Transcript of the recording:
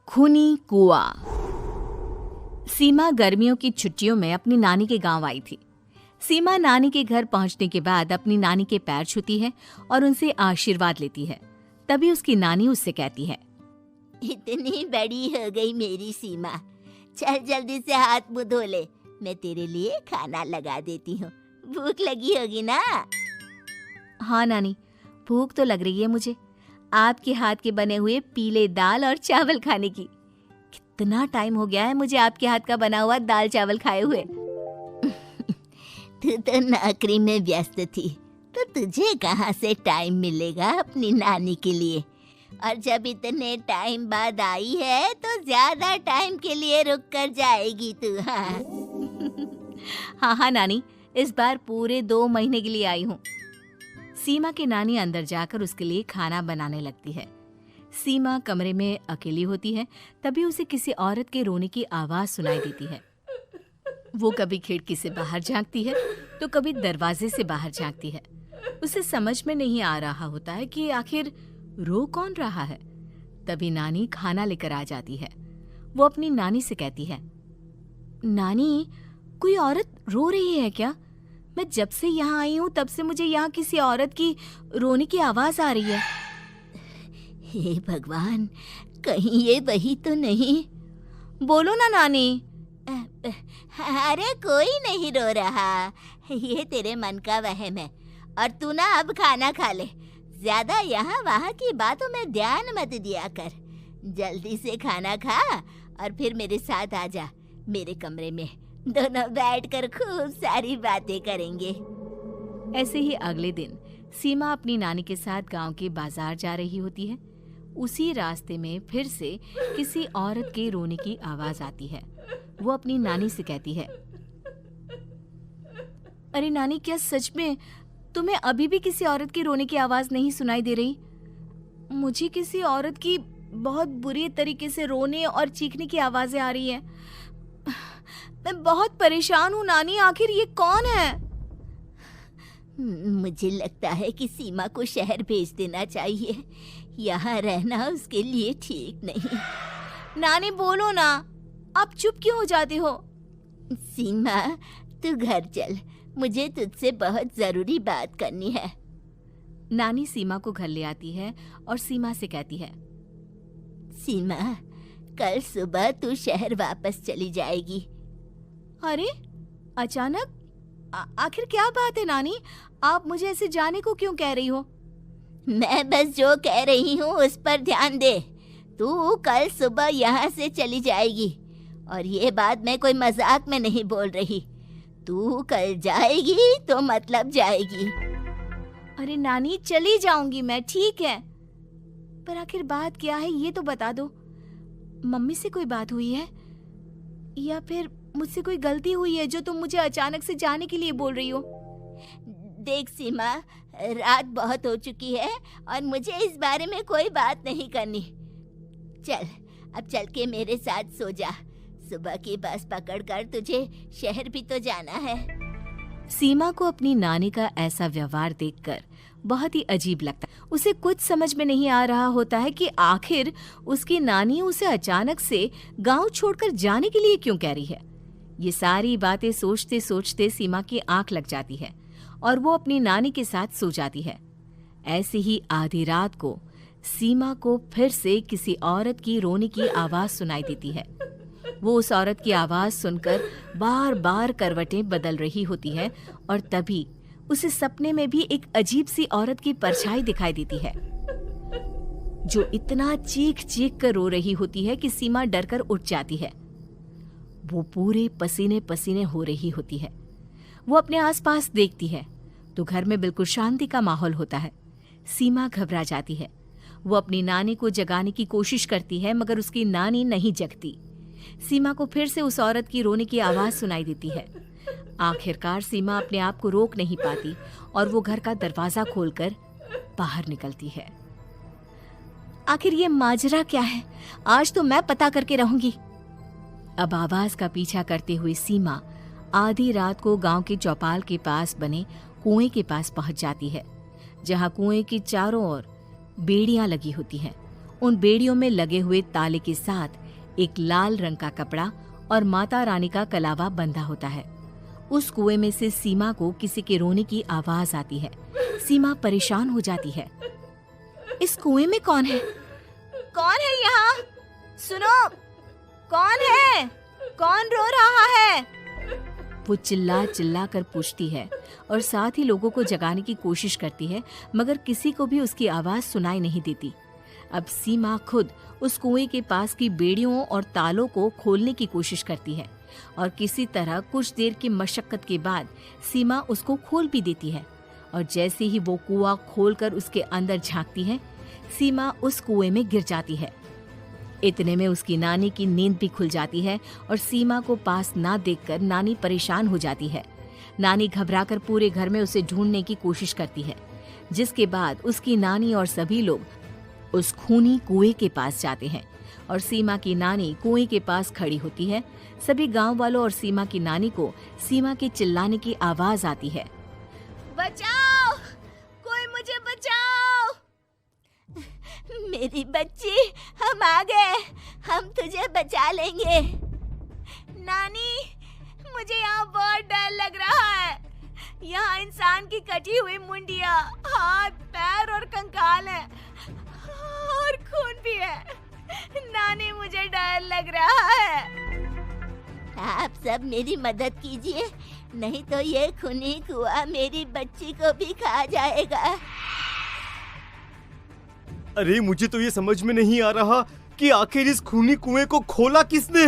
खूनी कुआं। सीमा गर्मियों की छुट्टियों में अपनी नानी के गांव आई थी। सीमा नानी के घर पहुंचने के बाद अपनी नानी के पैर छूती है और उनसे आशीर्वाद लेती है। तभी उसकी नानी उससे कहती है, इतनी बड़ी हो गई मेरी सीमा, चल जल्दी से हाथ मुंह धो ले, मैं तेरे लिए खाना लगा देती हूँ। भूख लगी होगी ना? हाँ नानी, भूख तो लग रही है मुझे, आपके हाथ के बने हुए पीले दाल और चावल खाने की। कितना टाइम हो गया है मुझे आपके हाथ का बना हुआ दाल चावल खाए हुए। तू तो नौकरी में व्यस्त थी, तो तुझे कहाँ से टाइम मिलेगा अपनी नानी के लिए? और जब इतने टाइम बाद आई है तो ज्यादा टाइम के लिए रुक कर जाएगी तू। हाँ नानी, इस बार पूरे 2 महीने के लिए आई हूँ। सीमा की नानी अंदर जाकर उसके लिए खाना बनाने लगती है। सीमा कमरे में अकेली होती है। तभी उसे किसी औरत के रोने की आवाज सुनाई देती है। वो कभी खिड़की से बाहर झांकती है तो कभी दरवाजे से बाहर झांकती है। उसे समझ में नहीं आ रहा होता है कि आखिर रो कौन रहा है। तभी नानी खाना लेकर आ जाती है। वो अपनी नानी से कहती है, नानी, कोई औरत रो रही है क्या? मैं जब से यहाँ आई हूँ तब से मुझे यहाँ किसी औरत की रोने की आवाज आ रही है। हे भगवान, कहीं ये वही तो नहीं? बोलो ना नानी। अरे कोई नहीं रो रहा, ये तेरे मन का वहम है। और तू ना अब खाना खा ले, ज्यादा यहाँ वहाँ की बातों में ध्यान मत दिया कर। जल्दी से खाना खा और फिर मेरे साथ आ जा मेरे कमरे में, दोनों बैठकर खूब सारी बातें करेंगे। ऐसे ही अगले दिन सीमा अपनी नानी के साथ गांव के बाजार जा रही होती है। उसी रास्ते में फिर से किसी औरत के रोने की आवाज आती है। वो अपनी नानी से कहती है, अरे नानी, क्या सच में तुम्हें अभी भी किसी औरत की रोने की आवाज नहीं सुनाई दे रही? मुझे किसी औरत की बहुत बुरी तरीके से रोने और चीखने की आवाजें आ रही हैं। मैं बहुत परेशान हूँ नानी, आखिर ये कौन है? मुझे लगता है कि सीमा को शहर भेज देना चाहिए, यहाँ रहना उसके लिए ठीक नहीं। नानी बोलो ना, आप चुप क्यों हो जाते हो? सीमा, तू घर चल, मुझे तुझसे बहुत जरूरी बात करनी है। नानी सीमा को घर ले आती है और सीमा से कहती है, सीमा, कल सुबह तू शहर वापस चली जाएगी। अरे अचानक? आखिर क्या बात है नानी, आप मुझे ऐसे जाने को क्यों कह रही हो? मैं बस जो कह रही हूँ उस पर ध्यान दे। तू कल सुबह यहाँ से चली जाएगी, और ये बात मैं कोई मजाक में नहीं बोल रही। तू कल जाएगी तो मतलब जाएगी। अरे नानी, चली जाऊंगी मैं, ठीक है, पर आखिर बात क्या है ये तो बता दो। मम्मी से कोई बात हुई है या फिर मुझसे कोई गलती हुई है जो तुम मुझे अचानक से जाने के लिए बोल रही हो? देख सीमा, रात बहुत हो चुकी है और मुझे इस बारे में कोई बात नहीं करनी। चल, अब चल के मेरे साथ सो जा। सुबह की बस पकड़कर तुझे शहर भी तो जाना है। सीमा को अपनी नानी का ऐसा व्यवहार देखकर बहुत ही अजीब लगता है। उसे कुछ समझ में नहीं आ रहा होता है कि आखिर उसकी नानी उसे अचानक से गांव छोड़कर जाने के लिए क्यों कह रही है। ये सारी बातें सोचते सोचते सीमा की आंख लग जाती है और वो अपनी नानी के साथ सो जाती है। ऐसे ही आधी रात को सीमा को फिर से किसी औरत की रोने की आवाज सुनाई देती है। वो उस औरत की आवाज सुनकर बार बार करवटें बदल रही होती है और तभी उसे सपने में भी एक अजीब सी औरत की परछाई दिखाई देती है, जो इतना चीख चीख कर रो रही होती है कि सीमा डरकर उठ जाती है। वो पूरे पसीने पसीने हो रही होती है। वो अपने आसपास देखती है तो घर में बिल्कुल शांति का माहौल होता है। सीमा घबरा जाती है। वो अपनी नानी को जगाने की कोशिश करती है मगर उसकी नानी नहीं जगती। सीमा को फिर से उस औरत की रोने की आवाज सुनाई देती है। आखिरकार सीमा अपने आप को रोक नहीं पाती और वो घर का दरवाजा खोलकर बाहर निकलती है। आखिर ये माजरा क्या है? आज तो मैं पता करके रहूंगी। अब आवाज का पीछा करते हुए सीमा आधी रात को गांव के चौपाल के पास बने कुएं के पास पहुंच जाती है, जहां कुएं की चारों ओर बेड़ियां लगी होती हैं। उन बेड़ियों में लगे हुए ताले के साथ एक लाल रंग का कपड़ा और माता रानी का कलावा बंधा होता है। उस कुएं में से सीमा को किसी के रोने की आवाज आती है। सीमा परेशान हो जाती है। इस कुएं में कौन है? कौन है यहाँ? सुनो, कौन है? कौन रो रहा है? वो चिल्ला चिल्ला कर पूछती है और साथ ही लोगों को जगाने की कोशिश करती है, मगर किसी को भी उसकी आवाज सुनाई नहीं देती। अब सीमा खुद उस कुएं के पास की बेड़ियों और तालों को खोलने की कोशिश करती है और किसी तरह कुछ देर की मशक्कत के बाद सीमा उसको खोल भी देती है। और जैसे ही वो कुआं खोलकर उसके अंदर झांकती है, सीमा उस कुएं में गिर जाती है। इतने में उसकी नानी की नींद भी खुल जाती है और सीमा को पास ना देखकर नानी परेशान हो जाती है। नानी घबराकर पूरे घर में उसे ढूंढने की कोशिश करती है, जिसके बाद उसकी नानी और सभी लोग उस खूनी कुएं के पास जाते हैं और सीमा की नानी कुएं के पास खड़ी होती है। सभी गांव वालों और सीमा की नानी को सीमा के चिल्लाने की आवाज आती है। बचाओ, कोई मुझे बचाओ। मेरी बच्ची, हम आ गए, हम तुझे बचा लेंगे। नानी, मुझे यहाँ बहुत डर लग रहा है। यहाँ इंसान की कटी हुई मुंडिया, हाथ, पैर और कंकाल है और खून भी है। नानी, मुझे डर लग रहा है। आप सब मेरी मदद कीजिए, नहीं तो ये खूनी कुआं मेरी बच्ची को भी खा जाएगा। अरे मुझे तो ये समझ में नहीं आ रहा कि आखिर इस खूनी कुएं को खोला किसने।